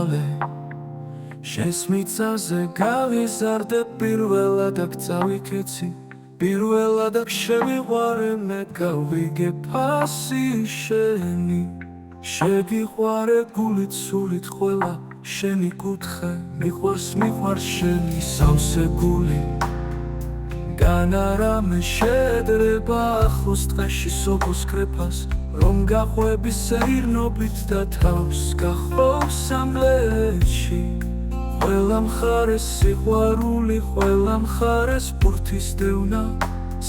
მალე შენს მიწაზე გავიზარდე პირველად აქ წავიქეცი პირველად აქ შევიყვარე მე გავიგე ფასი შენი შეგიყვარე გულით სულით ყველა შენი კუთხე მიყვარს შენი სავსე გული განარამე შედრება ახლოს ტყეში სოკოს კრეფას რომ გაყვები სეირნობით და თავს გახბობს სამლეთში ყველა მხარეს სიყვარული ყველა მხარეს ბურთის დევნა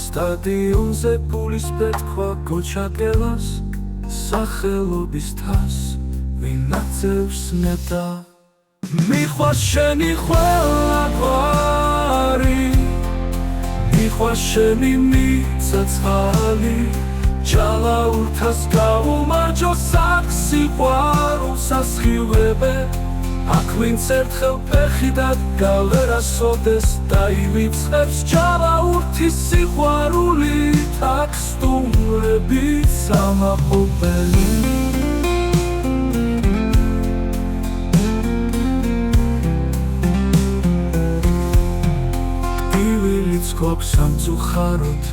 სტადიონზე ფულის პეთქვა გოჩაკელას სახელობის თას ვინაცებს ნეტა მიყვარს შენი ყველა გვარი მიყვარს შენი მიწა-წყალი ჯალაურთას გაუმარჯო აქ სიყვარულს ასხივებე აქ ვინც ერთხელ ფეხიდან გალერასოდეს დაივიწყებს ჯალაურთის სიყვარულით აქ სტუმრებით სამაყობელი გვაქვს სამწუხაროდ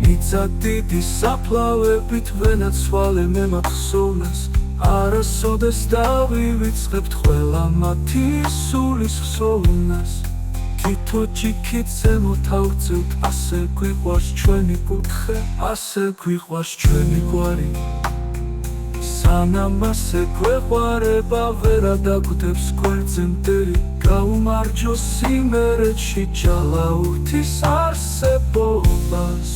მიწა დიდი საფლავებით ვენაცვალე მე მახსოვნას არასოდეს დავივიწყებთ ყველა მათი სულის ხსოვნას თითო ჯიქით ზემოთ ავწევთ ასე გვიყვარს ჩვენი კუთხე ასე გვიყვარს ჩვენი გვარი სანამ ასე გვეყვარება ვერა დაგვდებს გვერდზე მტერი გაუმარჯოს იმერეთში ჯალაურთის არსებობას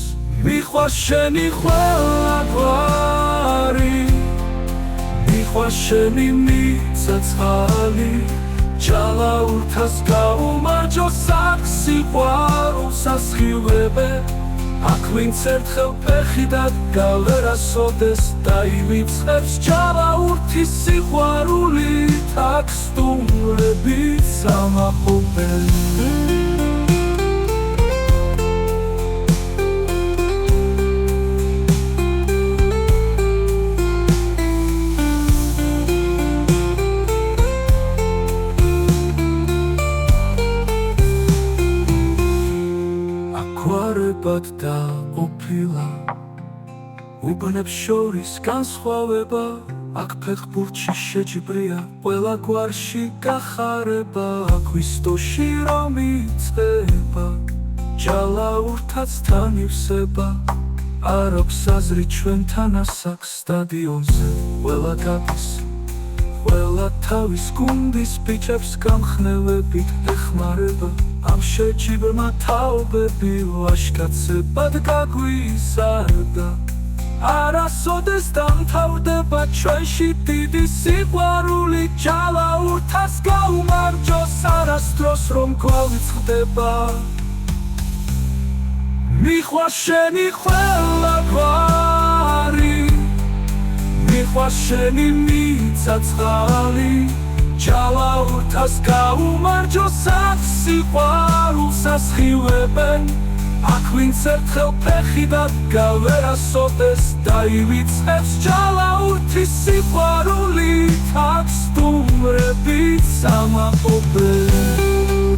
მიყვარს შენი ყველა გვარი მიყვარს შენი მიწა-წყალი ჯალაურთას გაუმარჯოს აქ სიყვარულს ასხივებე აქ ვინც ერთხელ ფეხიდან გალერასოდეს დაივიწყებს ჯალაურთის სიყვარულით აქ სტუმრებით სამაყობელი აკვარებად დაყოფილა უბნებს შორის განსხვავება აქ ფეხბურთში შეჯიბრია ყველა გვარში გახარება აქ ვისტოში რომ იწყება ჯალაურთაც თან ივსება არ აქვს აზრი ჩვენთან ასაკ სტადიონზე ყველა გადის ყველა თავის გუნდის ბიჭებს გამხნევებით ეხმარება ამ შეჯიბრმა თაობები ვაშკაცებად გაგვიზარდა არასოდეს დამთავრდება ჩვენში დიდი სიყვარული ჯალაურთას გაუმარჯოს არასდროს რომ გვავიწყდება მიყვარს შენი ყველა გვარი მიყვარს შენი მიწა-წყალი ჯალაურთას გაუმარჯოს აქ სიყვარულს ასხივებენ აქ ვინც ერთხელ ფეხიდან გალერასოდეს დაივიწყებს ჯალაურთის სიყვარულით აქ სტუმრებით სამაყობელი